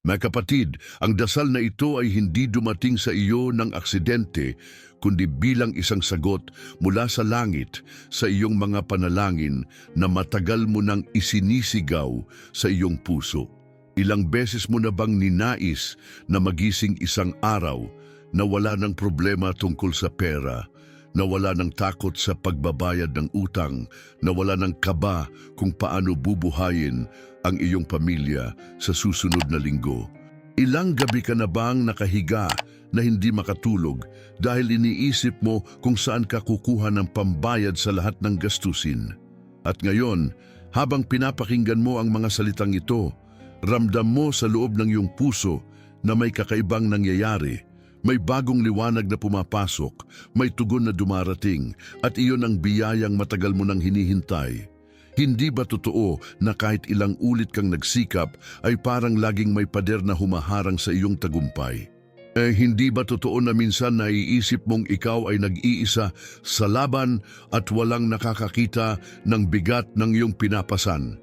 Mga kapatid, ang dasal na ito ay hindi dumating sa iyo ng aksidente, kundi bilang isang sagot mula sa langit sa iyong mga panalangin na matagal mo nang isinisigaw sa iyong puso. Ilang beses mo na bang ninais na magising isang araw na wala ng problema tungkol sa pera, na wala ng takot sa pagbabayad ng utang, na wala ng kaba kung paano bubuhayin ang iyong pamilya sa susunod na linggo? Ilang gabi ka na bang nakahiga na hindi makatulog dahil iniisip mo kung saan ka kukuha ng pambayad sa lahat ng gastusin? At ngayon, habang pinapakinggan mo ang mga salitang ito, ramdam mo sa loob ng iyong puso na may kakaibang nangyayari. May bagong liwanag na pumapasok, may tugon na dumarating, at iyon ang biyayang matagal mo nang hinihintay. Hindi ba totoo na kahit ilang ulit kang nagsikap ay parang laging may pader na humaharang sa iyong tagumpay? Hindi ba totoo na minsan naiisip mong ikaw ay nag-iisa sa laban at walang nakakakita ng bigat ng iyong pinapasan?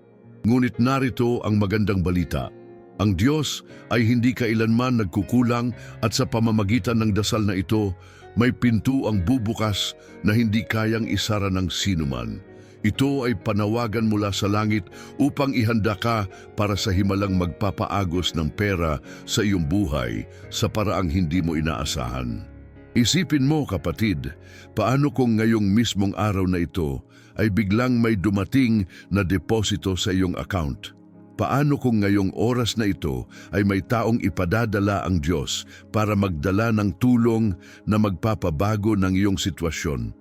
Ngunit narito ang magandang balita. Ang Diyos ay hindi kailanman nagkukulang at sa pamamagitan ng dasal na ito, may pinto ang bubukas na hindi kayang isara ng sinuman. Ito ay panawagan mula sa langit upang ihanda ka para sa himalang magpapaagos ng pera sa iyong buhay sa paraang hindi mo inaasahan. Isipin mo, kapatid, paano kung ngayong mismong araw na ito ay biglang may dumating na deposito sa iyong account? Paano kung ngayong oras na ito ay may taong ipadadala ang Diyos para magdala ng tulong na magpapabago ng iyong sitwasyon?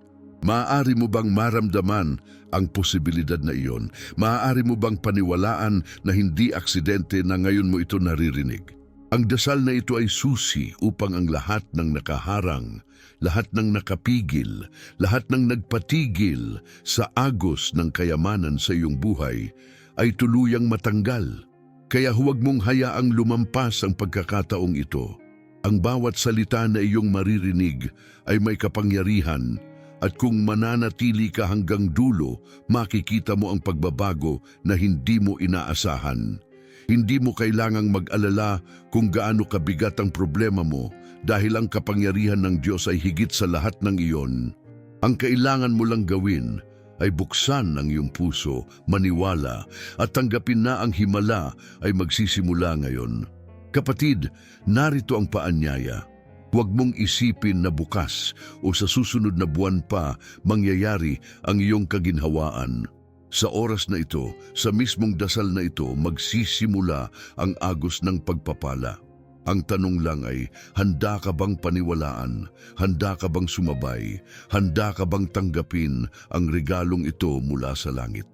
Maaari mo bang maramdaman ang posibilidad na iyon? Maaari mo bang paniwalaan na hindi aksidente na ngayon mo ito naririnig? Ang dasal na ito ay susi upang ang lahat ng nakaharang, lahat ng nakapigil, lahat ng nagpatigil sa agos ng kayamanan sa iyong buhay ay tuluyang matanggal. Kaya huwag mong hayaang lumampas ang pagkakataong ito. Ang bawat salita na iyong maririnig ay may kapangyarihan, at kung mananatili ka hanggang dulo, makikita mo ang pagbabago na hindi mo inaasahan. Hindi mo kailangang mag-alala kung gaano kabigat ang problema mo dahil ang kapangyarihan ng Diyos ay higit sa lahat ng iyon. Ang kailangan mo lang gawin ay buksan ang iyong puso, maniwala, at tanggapin na ang himala ay magsisimula ngayon. Kapatid, narito ang paanyaya. Huwag mong isipin na bukas o sa susunod na buwan pa mangyayari ang iyong kaginhawaan. Sa oras na ito, sa mismong dasal na ito, magsisimula ang agos ng pagpapala. Ang tanong lang ay, handa ka bang paniwalaan? Handa ka bang sumabay? Handa ka bang tanggapin ang regalong ito mula sa langit?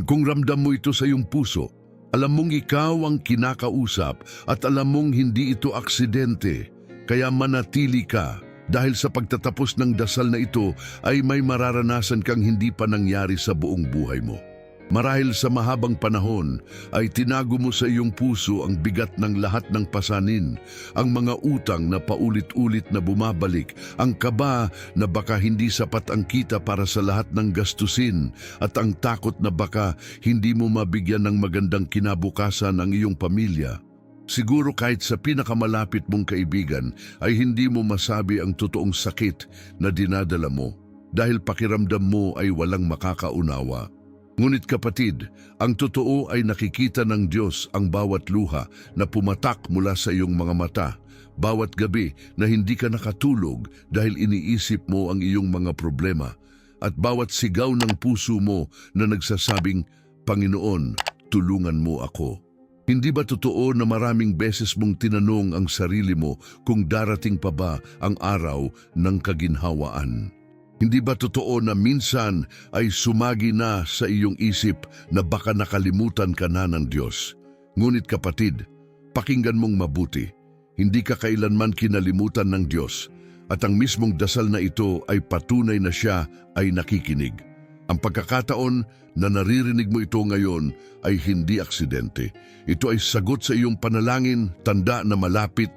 Kung ramdam mo ito sa iyong puso, alam mong ikaw ang kinakausap at alam mong hindi ito aksidente. Kaya manatili ka dahil sa pagtatapos ng dasal na ito ay may mararanasan kang hindi pa nangyari sa buong buhay mo. Marahil sa mahabang panahon ay tinago mo sa iyong puso ang bigat ng lahat ng pasanin, ang mga utang na paulit-ulit na bumabalik, ang kaba na baka hindi sapat ang kita para sa lahat ng gastusin, at ang takot na baka hindi mo mabigyan ng magandang kinabukasan ang iyong pamilya. Siguro kahit sa pinakamalapit mong kaibigan ay hindi mo masabi ang totoong sakit na dinadala mo dahil pakiramdam mo ay walang makakaunawa. Ngunit kapatid, ang totoo ay nakikita ng Diyos ang bawat luha na pumatak mula sa iyong mga mata, bawat gabi na hindi ka nakatulog dahil iniisip mo ang iyong mga problema, at bawat sigaw ng puso mo na nagsasabing, Panginoon, tulungan mo ako. Hindi ba totoo na maraming beses mong tinanong ang sarili mo kung darating pa ba ang araw ng kaginhawaan? Hindi ba totoo na minsan ay sumagi na sa iyong isip na baka nakalimutan ka na ng Diyos? Ngunit kapatid, pakinggan mong mabuti. Hindi ka kailanman kinalimutan ng Diyos, at ang mismong dasal na ito ay patunay na siya ay nakikinig. Ang pagkakataon na naririnig mo ito ngayon ay hindi aksidente. Ito ay sagot sa iyong panalangin, tanda na malapit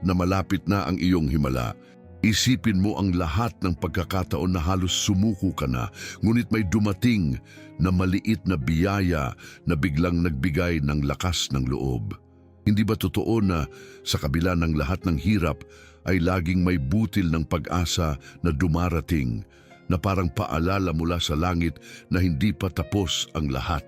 na ang iyong himala. Isipin mo ang lahat ng pagkakataon na halos sumuko ka na, ngunit may dumating na maliit na biyaya na biglang nagbigay ng lakas ng loob. Hindi ba totoo na sa kabila ng lahat ng hirap ay laging may butil ng pag-asa na dumarating, na parang paalala mula sa langit na hindi pa tapos ang lahat?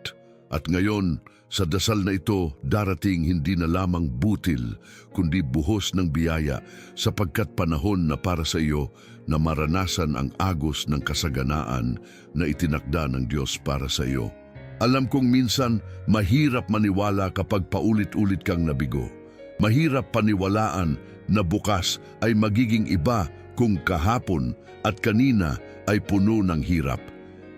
At ngayon, sa dasal na ito, darating hindi na lamang butil, kundi buhos ng biyaya, sapagkat panahon na para sa iyo na maranasan ang agos ng kasaganaan na itinakda ng Diyos para sa iyo. Alam kong minsan mahirap maniwala kapag paulit-ulit kang nabigo. Mahirap paniwalaan na bukas ay magiging iba kung kahapon at kanina ay puno ng hirap.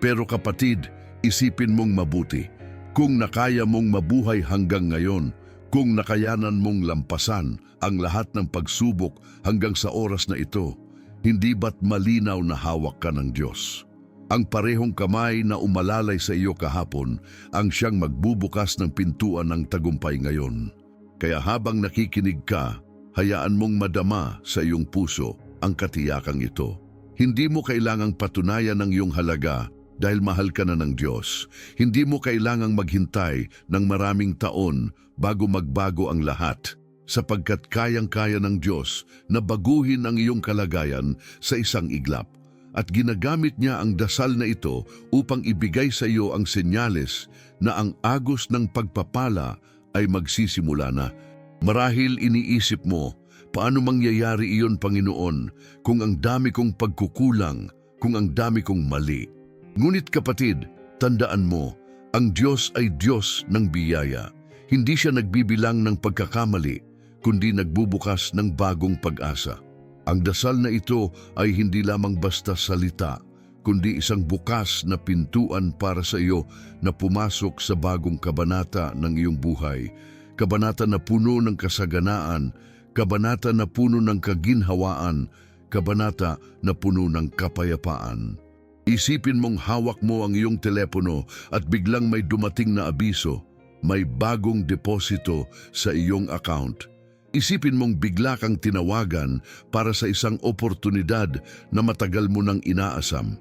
Pero kapatid, isipin mong mabuti. Kung nakaya mong mabuhay hanggang ngayon, kung nakayanan mong lampasan ang lahat ng pagsubok hanggang sa oras na ito, hindi ba't malinaw na hawak ka ng Diyos? Ang parehong kamay na umalalay sa iyo kahapon ang siyang magbubukas ng pintuan ng tagumpay ngayon. Kaya habang nakikinig ka, hayaan mong madama sa iyong puso ang katiyakang ito. Hindi mo kailangang patunayan ang iyong halaga dahil mahal ka na ng Diyos. Hindi mo kailangang maghintay ng maraming taon bago magbago ang lahat, sapagkat kayang-kaya ng Diyos na baguhin ang iyong kalagayan sa isang iglap. At ginagamit niya ang dasal na ito upang ibigay sa iyo ang senyales na ang agos ng pagpapala ay magsisimula na. Marahil iniisip mo, paano mangyayari iyon, Panginoon, kung ang dami kong pagkukulang, kung ang dami kong mali? Ngunit kapatid, tandaan mo, ang Diyos ay Diyos ng biyaya. Hindi siya nagbibilang ng pagkakamali, kundi nagbubukas ng bagong pag-asa. Ang dasal na ito ay hindi lamang basta salita, kundi isang bukas na pintuan para sa iyo na pumasok sa bagong kabanata ng iyong buhay. Kabanata na puno ng kasaganaan, kabanata na puno ng kaginhawaan, kabanata na puno ng kapayapaan. Isipin mong hawak mo ang iyong telepono at biglang may dumating na abiso, may bagong deposito sa iyong account. Isipin mong bigla kang tinawagan para sa isang oportunidad na matagal mo nang inaasam.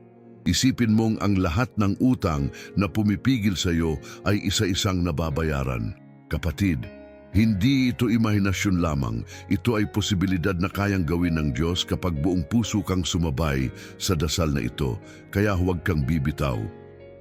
Isipin mong ang lahat ng utang na pumipigil sa iyo ay isa-isang nababayaran. Kapatid, hindi ito imahinasyon lamang. Ito ay posibilidad na kayang gawin ng Diyos kapag buong puso kang sumabay sa dasal na ito. Kaya huwag kang bibitaw.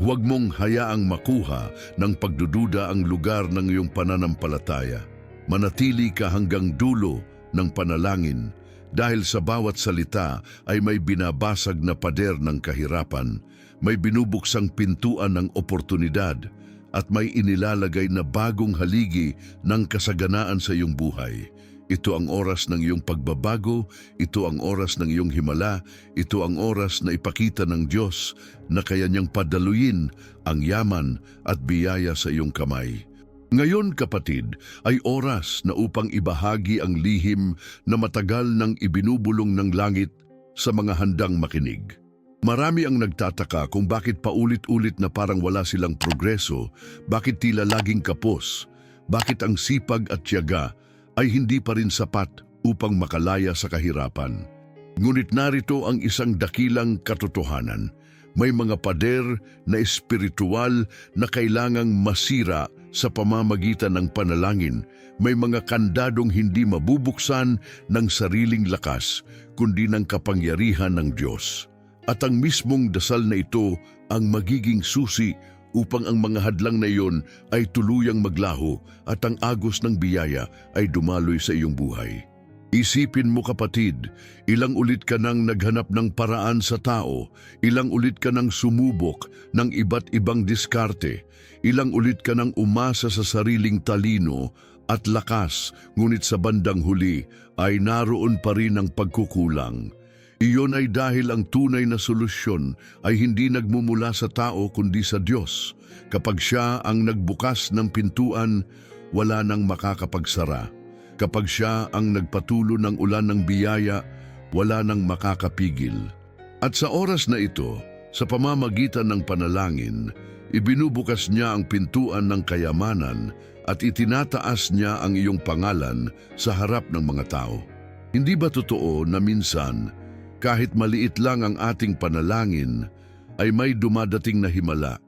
Huwag mong hayaang makuha ng pagdududa ang lugar ng iyong pananampalataya. Manatili ka hanggang dulo ng panalangin dahil sa bawat salita ay may binabasag na pader ng kahirapan, may binubuksang pintuan ng oportunidad at may inilalagay na bagong haligi ng kasaganaan sa iyong buhay. Ito ang oras ng iyong pagbabago, ito ang oras ng iyong himala, ito ang oras na ipakita ng Diyos na kaya niyang padaluyin ang yaman at biyaya sa iyong kamay. Ngayon, kapatid, ay oras na upang ibahagi ang lihim na matagal nang ibinubulong ng langit sa mga handang makinig. Marami ang nagtataka kung bakit paulit-ulit na parang wala silang progreso, bakit tila laging kapos, bakit ang sipag at tiyaga ay hindi pa rin sapat upang makalaya sa kahirapan. Ngunit narito ang isang dakilang katotohanan. May mga pader na espiritual na kailangang masira sa pamamagitan ng panalangin. May mga kandadong hindi mabubuksan ng sariling lakas, kundi ng kapangyarihan ng Diyos. At ang mismong dasal na ito ang magiging susi upang ang mga hadlang na iyon ay tuluyang maglaho at ang agos ng biyaya ay dumaloy sa iyong buhay. Isipin mo, kapatid, ilang ulit ka nang naghanap ng paraan sa tao, ilang ulit ka nang sumubok ng iba't ibang diskarte, ilang ulit ka nang umasa sa sariling talino at lakas, ngunit sa bandang huli ay naroon pa rin ang pagkukulang. Iyon ay dahil ang tunay na solusyon ay hindi nagmumula sa tao kundi sa Diyos. Kapag siya ang nagbukas ng pintuan, wala nang makakapagsara. Kapag siya ang nagpatulo ng ulan ng biyaya, wala nang makakapigil. At sa oras na ito, sa pamamagitan ng panalangin, ibinubukas niya ang pintuan ng kayamanan at itinataas niya ang iyong pangalan sa harap ng mga tao. Hindi ba totoo na minsan, kahit maliit lang ang ating panalangin, ay may dumadating na himala,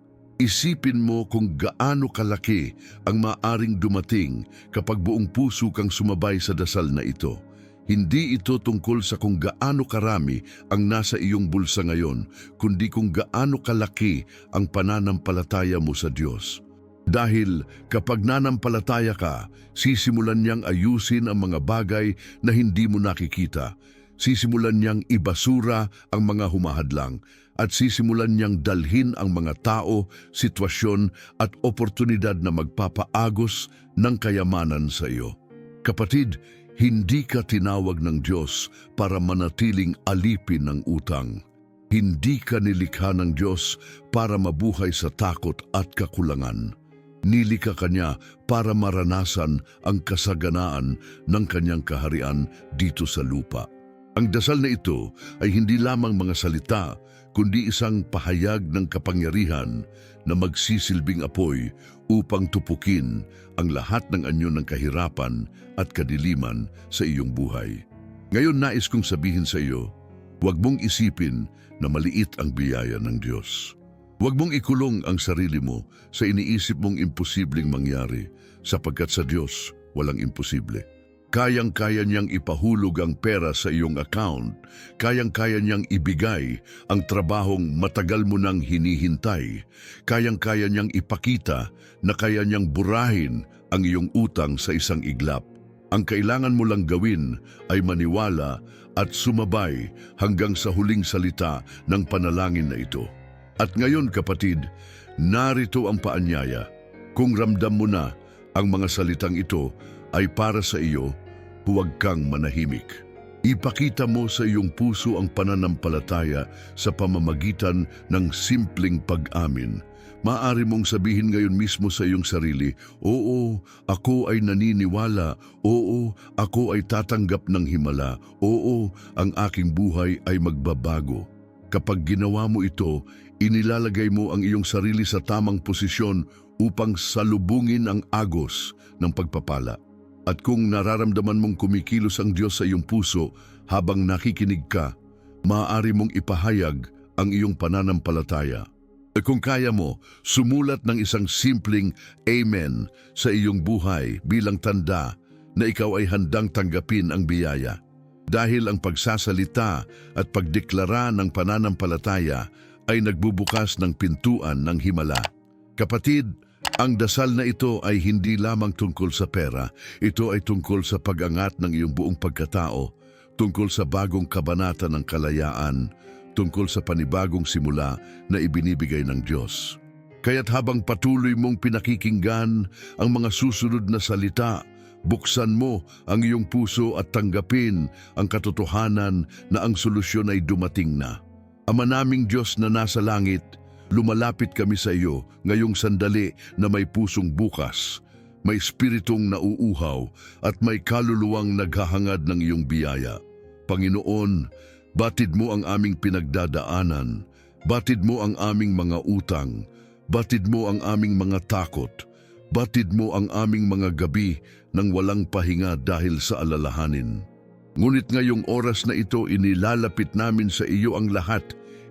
Isipin mo kung gaano kalaki ang maaring dumating kapag buong puso kang sumabay sa dasal na ito. Hindi ito tungkol sa kung gaano karami ang nasa iyong bulsa ngayon, kundi kung gaano kalaki ang pananampalataya mo sa Diyos. Dahil kapag nanampalataya ka, sisimulan niyang ayusin ang mga bagay na hindi mo nakikita. Sisimulan niyang ibasura ang mga humahadlang at sisimulan niyang dalhin ang mga tao, sitwasyon at oportunidad na magpapaagos ng kayamanan sa iyo. Kapatid, hindi ka tinawag ng Diyos para manatiling alipin ng utang. Hindi ka nilikha ng Diyos para mabuhay sa takot at kakulangan. Nilikha ka niya para maranasan ang kasaganaan ng kanyang kaharian dito sa lupa. Ang dasal na ito ay hindi lamang mga salita, kundi isang pahayag ng kapangyarihan na magsisilbing apoy upang tupukin ang lahat ng anyo ng kahirapan at kadiliman sa iyong buhay. Ngayon nais kong sabihin sa iyo, huwag mong isipin na maliit ang biyaya ng Diyos. Huwag mong ikulong ang sarili mo sa iniisip mong imposibleng mangyari, sapagkat sa Diyos walang imposible. Kayang-kaya niyang ipahulog ang pera sa iyong account, kayang-kaya niyang ibigay ang trabahong matagal mo nang hinihintay, kayang-kaya niyang ipakita na kaya niyang burahin ang iyong utang sa isang iglap. Ang kailangan mo lang gawin ay maniwala at sumabay hanggang sa huling salita ng panalangin na ito. At ngayon kapatid, narito ang paanyaya. Kung ramdam mo na ang mga salitang ito ay para sa iyo, huwag kang manahimik. Ipakita mo sa iyong puso ang pananampalataya sa pamamagitan ng simpleng pag-amin. Maaari mong sabihin ngayon mismo sa iyong sarili, oo, ako ay naniniwala, oo, ako ay tatanggap ng himala, oo, ang aking buhay ay magbabago. Kapag ginawa mo ito, inilalagay mo ang iyong sarili sa tamang posisyon upang salubungin ang agos ng pagpapala. At kung nararamdaman mong kumikilos ang Diyos sa iyong puso habang nakikinig ka, maaari mong ipahayag ang iyong pananampalataya. At kung kaya mo, sumulat ng isang simpleng Amen sa iyong buhay bilang tanda na ikaw ay handang tanggapin ang biyaya. Dahil ang pagsasalita at pagdeklara ng pananampalataya ay nagbubukas ng pintuan ng himala. Kapatid, ang dasal na ito ay hindi lamang tungkol sa pera, ito ay tungkol sa pag-angat ng iyong buong pagkatao, tungkol sa bagong kabanata ng kalayaan, tungkol sa panibagong simula na ibinibigay ng Diyos. Kaya't habang patuloy mong pinakikinggan ang mga susunod na salita, buksan mo ang iyong puso at tanggapin ang katotohanan na ang solusyon ay dumating na. Ama naming Diyos na nasa langit, lumalapit kami sa iyo ngayong sandali na may pusong bukas, may espiritong nauuhaw at may kaluluwang naghahangad ng iyong biyaya. Panginoon, batid mo ang aming pinagdadaanan, batid mo ang aming mga utang, batid mo ang aming mga takot, batid mo ang aming mga gabi nang walang pahinga dahil sa alalahanin. Ngunit ngayong oras na ito inilalapit namin sa iyo ang lahat.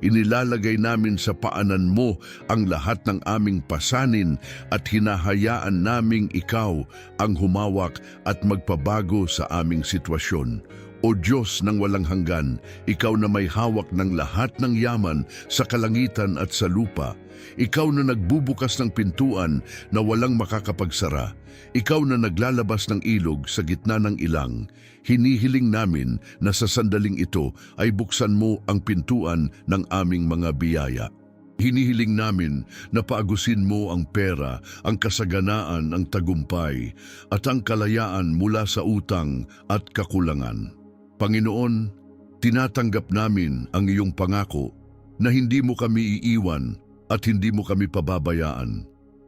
Inilalagay namin sa paanan mo ang lahat ng aming pasanin at hinahayaan naming ikaw ang humawak at magpabago sa aming sitwasyon. O Diyos ng walang hanggan, ikaw na may hawak ng lahat ng yaman sa kalangitan at sa lupa. Ikaw na nagbubukas ng pintuan na walang makakapagsara. Ikaw na naglalabas ng ilog sa gitna ng ilang. Hinihiling namin na sa sandaling ito ay buksan mo ang pintuan ng aming mga biyaya. Hinihiling namin na paagusin mo ang pera, ang kasaganaan, ang tagumpay, at ang kalayaan mula sa utang at kakulangan. Panginoon, tinatanggap namin ang iyong pangako na hindi mo kami iiwan at hindi mo kami pababayaan.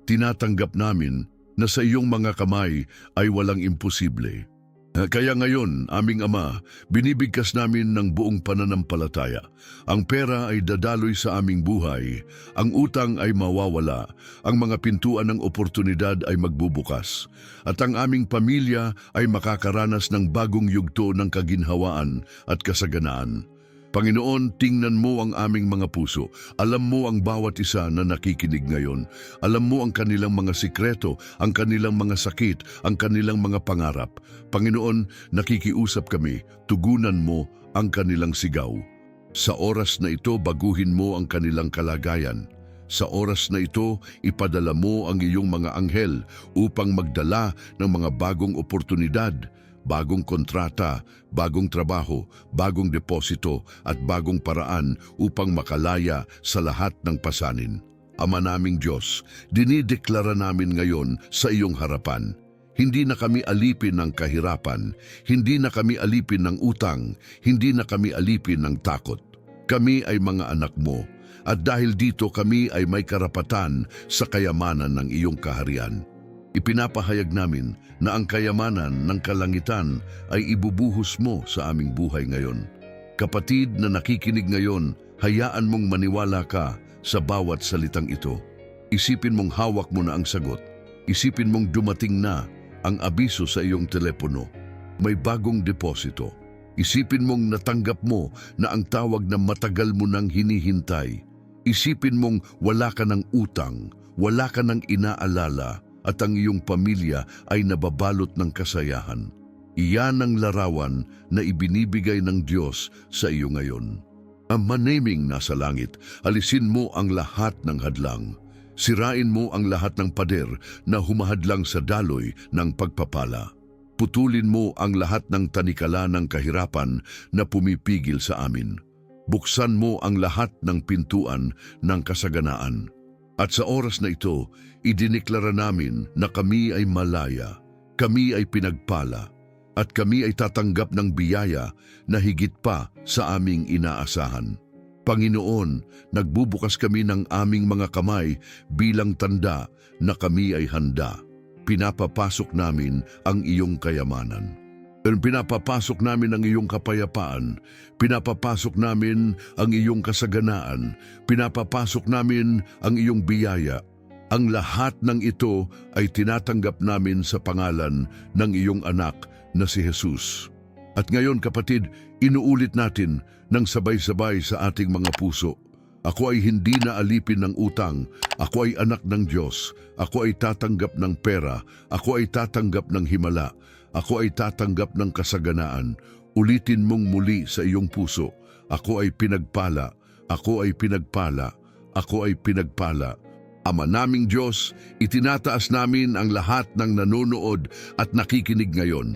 Tinatanggap namin na sa iyong mga kamay ay walang imposible. Kaya ngayon, aming Ama, binibigkas namin ng buong pananampalataya. Ang pera ay dadaloy sa aming buhay, ang utang ay mawawala, ang mga pintuan ng oportunidad ay magbubukas, at ang aming pamilya ay makakaranas ng bagong yugto ng kaginhawaan at kasaganaan. Panginoon, tingnan mo ang aming mga puso. Alam mo ang bawat isa na nakikinig ngayon. Alam mo ang kanilang mga sikreto, ang kanilang mga sakit, ang kanilang mga pangarap. Panginoon, nakikiusap kami, tugunan mo ang kanilang sigaw. Sa oras na ito, baguhin mo ang kanilang kalagayan. Sa oras na ito, ipadala mo ang iyong mga anghel upang magdala ng mga bagong oportunidad, bagong kontrata, bagong trabaho, bagong deposito at bagong paraan upang makalaya sa lahat ng pasanin. Ama naming Diyos, dinideklara namin ngayon sa iyong harapan. Hindi na kami alipin ng kahirapan, hindi na kami alipin ng utang, hindi na kami alipin ng takot. Kami ay mga anak mo. At dahil dito kami ay may karapatan sa kayamanan ng iyong kaharian. Ipinapahayag namin na ang kayamanan ng kalangitan ay ibubuhos mo sa aming buhay ngayon. Kapatid na nakikinig ngayon, hayaan mong maniwala ka sa bawat salitang ito. Isipin mong hawak mo na ang sagot. Isipin mong dumating na ang abiso sa iyong telepono. May bagong deposito. Isipin mong natanggap mo na ang tawag na matagal mo nang hinihintay. Isipin mong wala ka ng utang, wala ka ng inaalala, at ang iyong pamilya ay nababalot ng kasayahan. Iyan ang larawan na ibinibigay ng Diyos sa iyo ngayon. Ama naming nasa langit, alisin mo ang lahat ng hadlang. Sirain mo ang lahat ng pader na humahadlang sa daloy ng pagpapala. Putulin mo ang lahat ng tanikala ng kahirapan na pumipigil sa amin. Buksan mo ang lahat ng pintuan ng kasaganaan. At sa oras na ito, idineklara namin na kami ay malaya, kami ay pinagpala, at kami ay tatanggap ng biyaya na higit pa sa aming inaasahan. Panginoon, nagbubukas kami ng aming mga kamay bilang tanda na kami ay handa. Pinapapasok namin ang iyong kayamanan. Pinapapasok namin ang iyong kapayapaan, pinapapasok namin ang iyong kasaganaan, pinapapasok namin ang iyong biyaya. Ang lahat ng ito ay tinatanggap namin sa pangalan ng iyong anak na si Jesus. At ngayon kapatid, inuulit natin ng sabay-sabay sa ating mga puso. Ako ay hindi na alipin ng utang, ako ay anak ng Diyos, ako ay tatanggap ng pera, ako ay tatanggap ng himala, ako ay tatanggap ng kasaganaan. Ulitin mong muli sa iyong puso, ako ay pinagpala, ako ay pinagpala, ako ay pinagpala. Ama naming Diyos, itinataas namin ang lahat ng nanonood at nakikinig ngayon.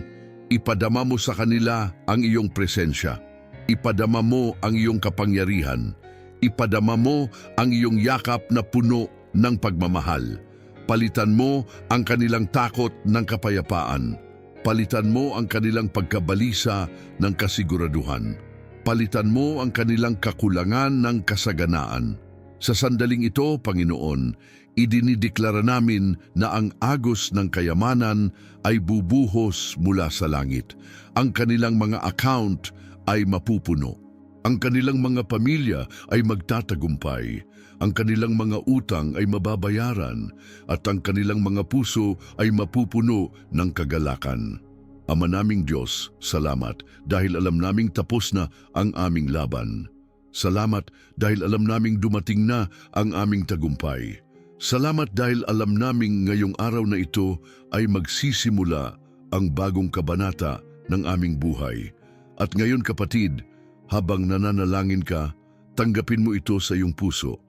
Ipadama mo sa kanila ang iyong presensya. Ipadama mo ang iyong kapangyarihan. Ipadama mo ang iyong yakap na puno ng pagmamahal. Palitan mo ang kanilang takot ng kapayapaan. Palitan mo ang kanilang pagkabalisa ng kasiguraduhan. Palitan mo ang kanilang kakulangan ng kasaganaan. Sa sandaling ito, Panginoon, idinideklara namin na ang agos ng kayamanan ay bubuhos mula sa langit. Ang kanilang mga account ay mapupuno. Ang kanilang mga pamilya ay magtatagumpay. Ang kanilang mga utang ay mababayaran at ang kanilang mga puso ay mapupuno ng kagalakan. Ama naming Diyos, salamat dahil alam naming tapos na ang aming laban. Salamat dahil alam naming dumating na ang aming tagumpay. Salamat dahil alam naming ngayong araw na ito ay magsisimula ang bagong kabanata ng aming buhay. At ngayon kapatid, habang nananalangin ka, tanggapin mo ito sa iyong puso.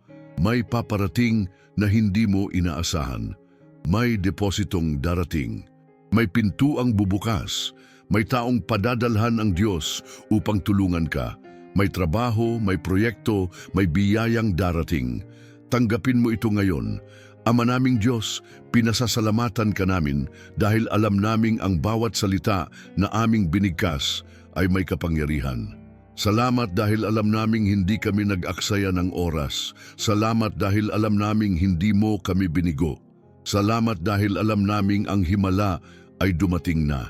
May paparating na hindi mo inaasahan. May depositong darating. May pintuang bubukas. May taong padadalhan ang Diyos upang tulungan ka. May trabaho, may proyekto, may biyayang darating. Tanggapin mo ito ngayon. Ama naming Diyos, pinasasalamatan ka namin dahil alam naming ang bawat salita na aming binigkas ay may kapangyarihan. Salamat dahil alam naming hindi kami nag-aksaya ng oras. Salamat dahil alam naming hindi mo kami binigo. Salamat dahil alam naming ang himala ay dumating na.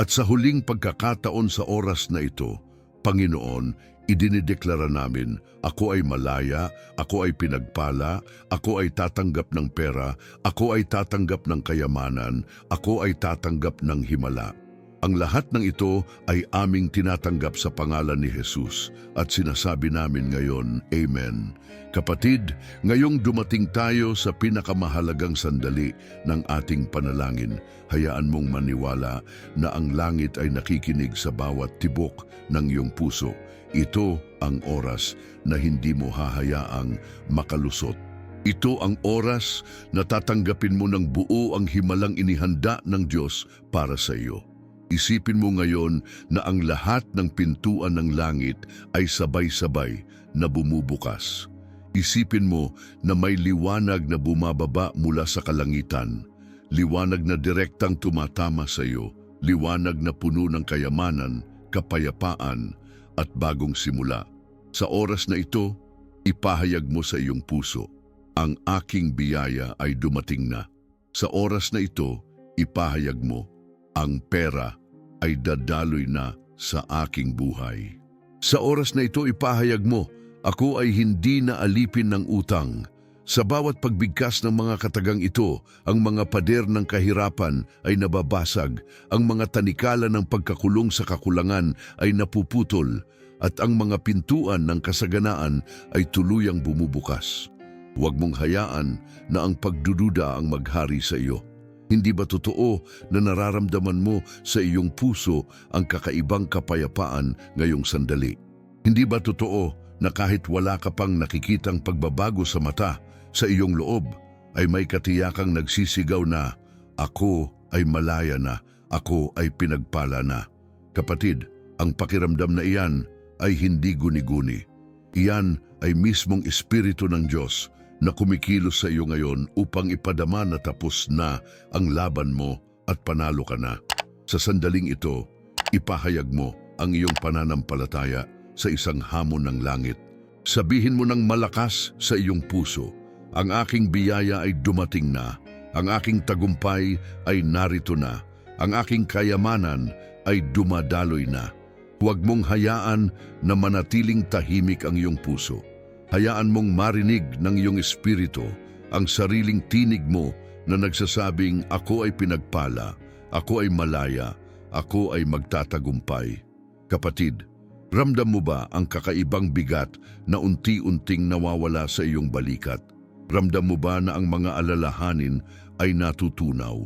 At sa huling pagkakataon sa oras na ito, Panginoon, idinideklara namin, ako ay malaya, ako ay pinagpala, ako ay tatanggap ng pera, ako ay tatanggap ng kayamanan, ako ay tatanggap ng himala. Ang lahat ng ito ay aming tinatanggap sa pangalan ni Jesus at sinasabi namin ngayon, Amen. Kapatid, ngayong dumating tayo sa pinakamahalagang sandali ng ating panalangin, hayaan mong maniwala na ang langit ay nakikinig sa bawat tibok ng iyong puso. Ito ang oras na hindi mo hahayaang makalusot. Ito ang oras na tatanggapin mo ng buo ang himalang inihanda ng Diyos para sa iyo. Isipin mo ngayon na ang lahat ng pintuan ng langit ay sabay-sabay na bumubukas. Isipin mo na may liwanag na bumababa mula sa kalangitan, liwanag na direktang tumatama sa iyo, liwanag na puno ng kayamanan, kapayapaan at bagong simula. Sa oras na ito, ipahayag mo sa iyong puso, ang aking biyaya ay dumating na. Sa oras na ito, ipahayag mo, ang pera ay dadaloy na sa aking buhay. Sa oras na ito ipahayag mo, ako ay hindi na alipin ng utang. Sa bawat pagbigkas ng mga katagang ito, ang mga pader ng kahirapan ay nababasag, ang mga tanikala ng pagkakulong sa kakulangan ay napuputol, at ang mga pintuan ng kasaganaan ay tuluyang bumubukas. Huwag mong hayaan na ang pagdududa ang maghari sa iyo. Hindi ba totoo na nararamdaman mo sa iyong puso ang kakaibang kapayapaan ngayong sandali? Hindi ba totoo na kahit wala ka pang nakikitang pagbabago sa mata, sa iyong loob, ay may katiyakang nagsisigaw na, ako ay malaya na, ako ay pinagpala na. Kapatid, ang pakiramdam na iyan ay hindi guni-guni. Iyan ay mismong Espiritu ng Diyos na kumikilos sa iyo ngayon upang ipadama na tapos na ang laban mo at panalo ka na. Sa sandaling ito, ipahayag mo ang iyong pananampalataya sa isang hamon ng langit. Sabihin mo ng malakas sa iyong puso, ang aking biyaya ay dumating na, ang aking tagumpay ay narito na, ang aking kayamanan ay dumadaloy na. Huwag mong hayaan na manatiling tahimik ang iyong puso. Hayaan mong marinig ng iyong espiritu ang sariling tinig mo na nagsasabing, ako ay pinagpala, ako ay malaya, ako ay magtatagumpay. Kapatid, ramdam mo ba ang kakaibang bigat na unti-unting nawawala sa iyong balikat? Ramdam mo ba na ang mga alalahanin ay natutunaw?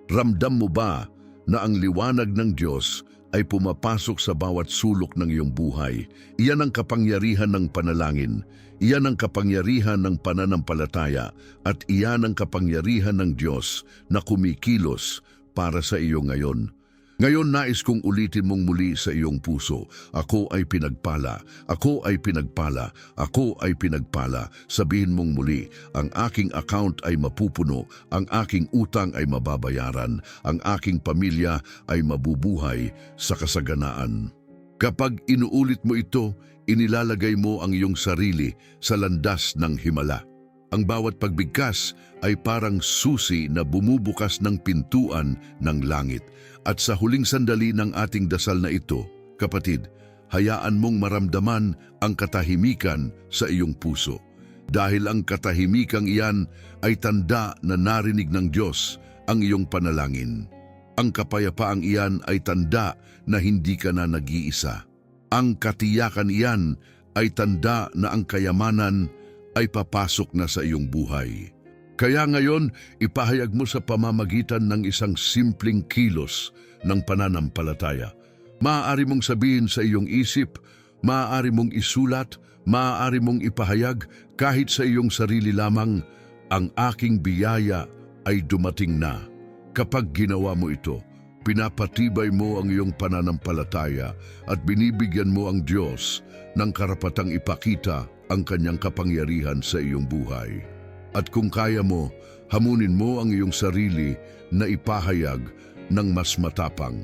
Ramdam mo ba na ang liwanag ng Diyos ay pumapasok sa bawat sulok ng iyong buhay? Iyan ang kapangyarihan ng panalangin. Iyan ang kapangyarihan ng pananampalataya at iyan ang kapangyarihan ng Diyos na kumikilos para sa iyo ngayon. Ngayon nais kong ulitin mong muli sa iyong puso, ako ay pinagpala, ako ay pinagpala, ako ay pinagpala. Sabihin mong muli, ang aking account ay mapupuno, ang aking utang ay mababayaran, ang aking pamilya ay mabubuhay sa kasaganaan. Kapag inuulit mo ito, inilalagay mo ang iyong sarili sa landas ng himala. Ang bawat pagbigkas ay parang susi na bumubukas ng pintuan ng langit. At sa huling sandali ng ating dasal na ito, kapatid, hayaan mong maramdaman ang katahimikan sa iyong puso. Dahil ang katahimikang iyan ay tanda na narinig ng Diyos ang iyong panalangin. Ang kapayapaang iyan ay tanda na hindi ka na nag-iisa. Ang katiyakan iyan ay tanda na ang kayamanan ay papasok na sa iyong buhay. Kaya ngayon, ipahayag mo sa pamamagitan ng isang simpleng kilos ng pananampalataya. Maaari mong sabihin sa iyong isip, maaari mong isulat, maaari mong ipahayag kahit sa iyong sarili lamang, ang aking biyaya ay dumating na. Kapag ginawa mo ito, pinapatibay mo ang iyong pananampalataya at binibigyan mo ang Diyos ng karapatang ipakita ang kanyang kapangyarihan sa iyong buhay. At kung kaya mo, hamunin mo ang iyong sarili na ipahayag ng mas matapang.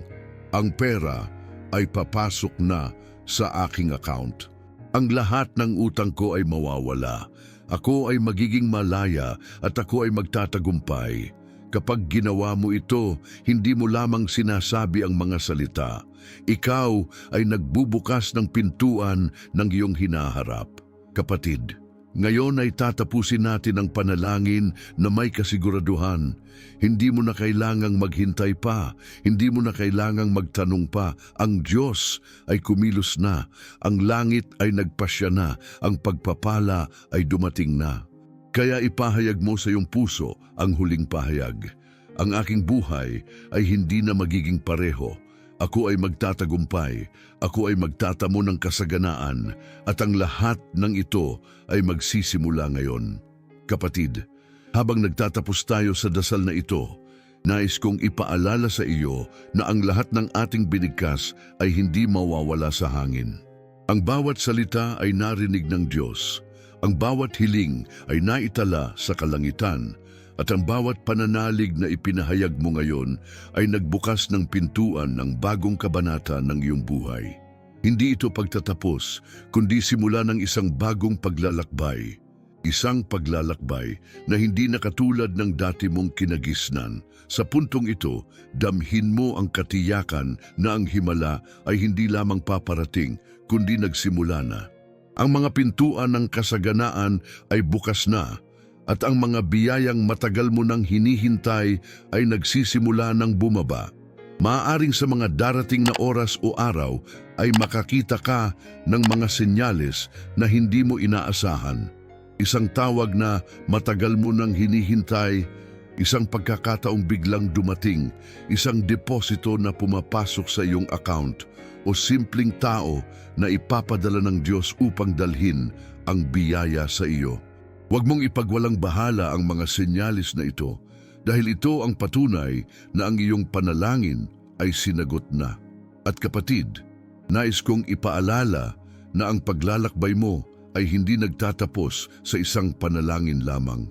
Ang pera ay papasok na sa aking account. Ang lahat ng utang ko ay mawawala. Ako ay magiging malaya at ako ay magtatagumpay. Kapag ginawa mo ito, hindi mo lamang sinasabi ang mga salita. Ikaw ay nagbubukas ng pintuan ng iyong hinaharap. Kapatid, Ngayon ay tatapusin natin ang panalangin na may kasiguraduhan. Hindi mo na kailangang maghintay pa, hindi mo na kailangang magtanong pa. Ang Diyos ay kumilos na, ang langit ay nagpasya na, ang pagpapala ay dumating na. Kaya ipahayag mo sa iyong puso ang huling pahayag. Ang aking buhay ay hindi na magiging pareho. Ako ay magtatagumpay, ako ay magtatamo ng kasaganaan, at ang lahat ng ito ay magsisimula ngayon. Kapatid, habang nagtatapos tayo sa dasal na ito, nais kong ipaalala sa iyo na ang lahat ng ating binigkas ay hindi mawawala sa hangin. Ang bawat salita ay narinig ng Diyos, ang bawat hiling ay naitala sa kalangitan, at ang bawat pananalig na ipinahayag mo ngayon ay nagbukas ng pintuan ng bagong kabanata ng iyong buhay. Hindi ito pagtatapos, kundi simula ng isang bagong paglalakbay. Isang paglalakbay na hindi na katulad ng dati mong kinagisnan. Sa puntong ito, damhin mo ang katiyakan na ang himala ay hindi lamang paparating, kundi nagsimula na. Ang mga pintuan ng kasaganaan ay bukas na, at ang mga biyayang matagal mo nang hinihintay ay nagsisimula ng bumaba. Maaaring sa mga darating na oras o araw ay makakita ka ng mga senyales na hindi mo inaasahan. Isang tawag na matagal mo nang hinihintay, isang pagkakataong biglang dumating, isang deposito na pumapasok sa iyong account, o simpleng tao na ipapadala ng Diyos upang dalhin ang biyaya sa iyo. Huwag mong ipagwalang bahala ang mga senyalis na ito dahil ito ang patunay na ang iyong panalangin ay sinagot na. At kapatid, nais kong ipaalala na ang paglalakbay mo ay hindi nagtatapos sa isang panalangin lamang.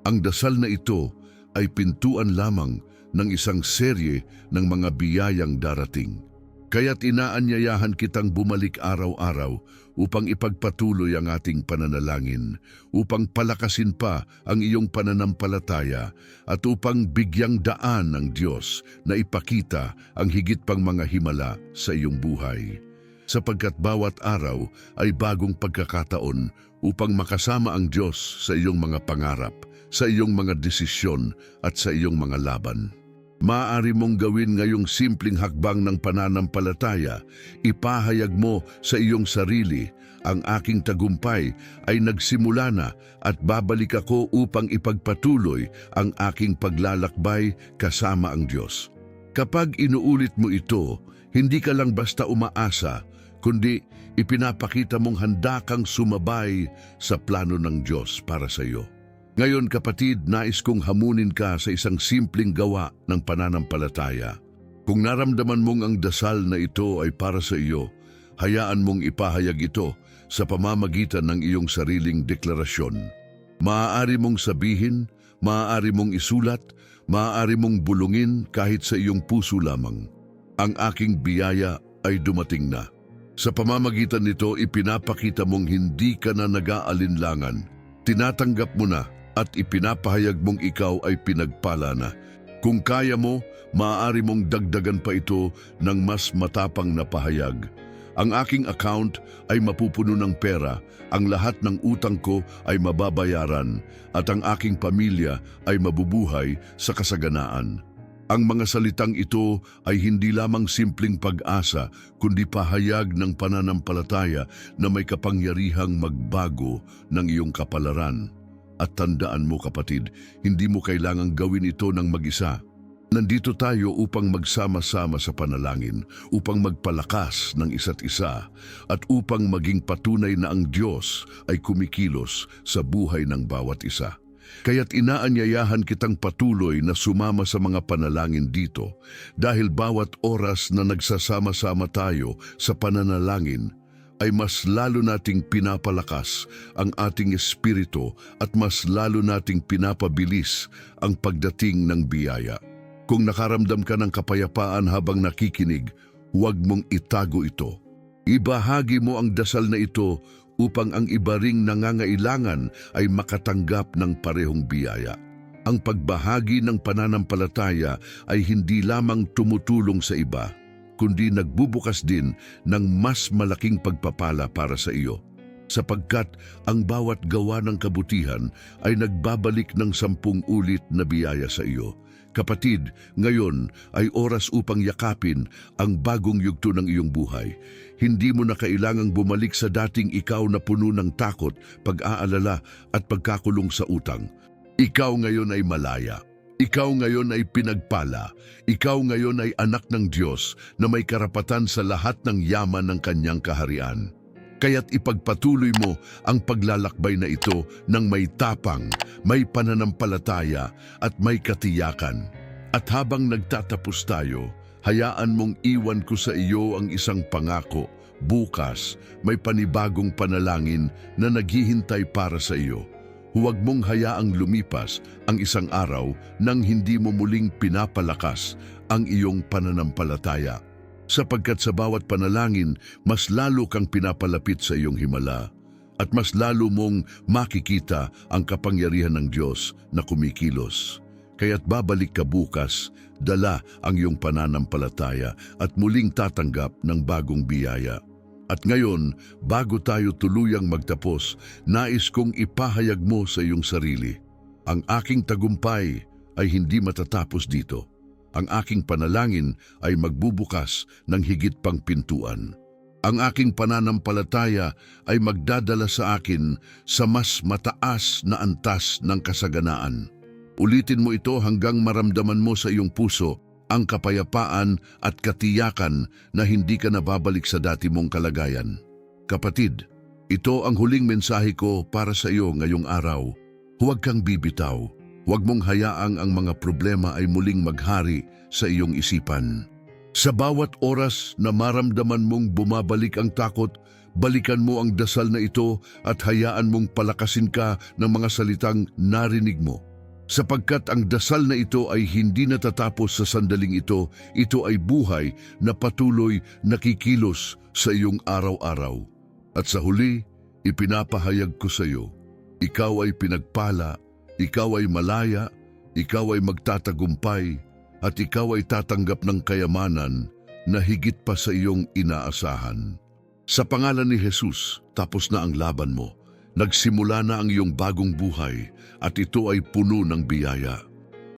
Ang dasal na ito ay pintuan lamang ng isang serye ng mga biyayang darating. Kaya't inaanyayahan kitang bumalik araw-araw upang ipagpatuloy ang ating pananalangin, upang palakasin pa ang iyong pananampalataya at upang bigyang daan ng Diyos na ipakita ang higit pang mga himala sa iyong buhay. Sapagkat bawat araw ay bagong pagkakataon upang makasama ang Diyos sa iyong mga pangarap, sa iyong mga desisyon at sa iyong mga laban. Maaari mong gawin ngayong simpleng hakbang ng pananampalataya. Ipahayag mo sa iyong sarili, ang aking tagumpay ay nagsimula na at babalik ako upang ipagpatuloy ang aking paglalakbay kasama ang Diyos. Kapag inuulit mo ito, hindi ka lang basta umaasa, kundi ipinapakita mong handa kang sumabay sa plano ng Diyos para sa iyo. Ngayon kapatid, nais kong hamunin ka sa isang simpleng gawa ng pananampalataya. Kung naramdaman mong ang dasal na ito ay para sa iyo, hayaan mong ipahayag ito sa pamamagitan ng iyong sariling deklarasyon. Maaari mong sabihin, maaari mong isulat, maaari mong bulungin kahit sa iyong puso lamang. Ang aking biyaya ay dumating na. Sa pamamagitan nito, ipinapakita mong hindi ka na nag-aalinlangan. Tinatanggap mo na at ipinapahayag mong ikaw ay pinagpala na. Kung kaya mo, maaari mong dagdagan pa ito ng mas matapang na pahayag. Ang aking account ay mapupuno ng pera, ang lahat ng utang ko ay mababayaran, at ang aking pamilya ay mabubuhay sa kasaganaan. Ang mga salitang ito ay hindi lamang simpleng pag-asa, kundi pahayag ng pananampalataya na may kapangyarihang magbago ng iyong kapalaran. At tandaan mo kapatid, hindi mo kailangang gawin ito ng mag-isa. Nandito tayo upang magsama-sama sa panalangin, upang magpalakas ng isa't isa, at upang maging patunay na ang Diyos ay kumikilos sa buhay ng bawat isa. Kaya't inaanyayahan kitang patuloy na sumama sa mga panalangin dito, dahil bawat oras na nagsasama-sama tayo sa pananalangin, ay mas lalo nating pinapalakas ang ating espiritu at mas lalo nating pinapabilis ang pagdating ng biyaya. Kung nakaramdam ka ng kapayapaan habang nakikinig, huwag mong itago ito. Ibahagi mo ang dasal na ito upang ang iba ring nangangailangan ay makatanggap ng parehong biyaya. Ang pagbahagi ng pananampalataya ay hindi lamang tumutulong sa iba, kundi nagbubukas din ng mas malaking pagpapala para sa iyo. sapagkat ang bawat gawa ng kabutihan ay nagbabalik ng 10 ulit na biyaya sa iyo. Kapatid, ngayon ay oras upang yakapin ang bagong yugto ng iyong buhay. Hindi mo na kailangang bumalik sa dating ikaw na puno ng takot, pag-aalala at pagkakulong sa utang. Ikaw ngayon ay malaya. Ikaw ngayon ay pinagpala. Ikaw ngayon ay anak ng Diyos na may karapatan sa lahat ng yaman ng kanyang kaharian. Kaya't ipagpatuloy mo ang paglalakbay na ito ng may tapang, may pananampalataya at may katiyakan. At habang nagtatapos tayo, hayaan mong iwan ko sa iyo ang isang pangako. Bukas, may panibagong panalangin na naghihintay para sa iyo. Huwag mong hayaang lumipas ang isang araw nang hindi mo muling pinapalakas ang iyong pananampalataya. Sapagkat sa bawat panalangin, mas lalo kang pinapalapit sa iyong himala at mas lalo mong makikita ang kapangyarihan ng Diyos na kumikilos. Kaya't babalik ka bukas, dala ang iyong pananampalataya at muling tatanggap ng bagong biyaya. At ngayon, bago tayo tuluyang magtapos, nais kong ipahayag mo sa iyong sarili. Ang aking tagumpay ay hindi matatapos dito. Ang aking panalangin ay magbubukas ng higit pang pintuan. Ang aking pananampalataya ay magdadala sa akin sa mas mataas na antas ng kasaganaan. Ulitin mo ito hanggang maramdaman mo sa iyong puso ang kapayapaan at katiyakan na hindi ka nababalik sa dati mong kalagayan. Kapatid, ito ang huling mensahe ko para sa iyo ngayong araw. Huwag kang bibitaw. Huwag mong hayaang ang mga problema ay muling maghari sa iyong isipan. Sa bawat oras na maramdaman mong bumabalik ang takot, balikan mo ang dasal na ito at hayaan mong palakasin ka ng mga salitang narinig mo. Sapagkat ang dasal na ito ay hindi natatapos sa sandaling ito, ito ay buhay na patuloy nakikilos sa iyong araw-araw. At sa huli, ipinapahayag ko sa iyo, ikaw ay pinagpala, ikaw ay malaya, ikaw ay magtatagumpay, at ikaw ay tatanggap ng kayamanan na higit pa sa iyong inaasahan. Sa pangalan ni Jesus, tapos na ang laban mo. Nagsimula na ang iyong bagong buhay at ito ay puno ng biyaya.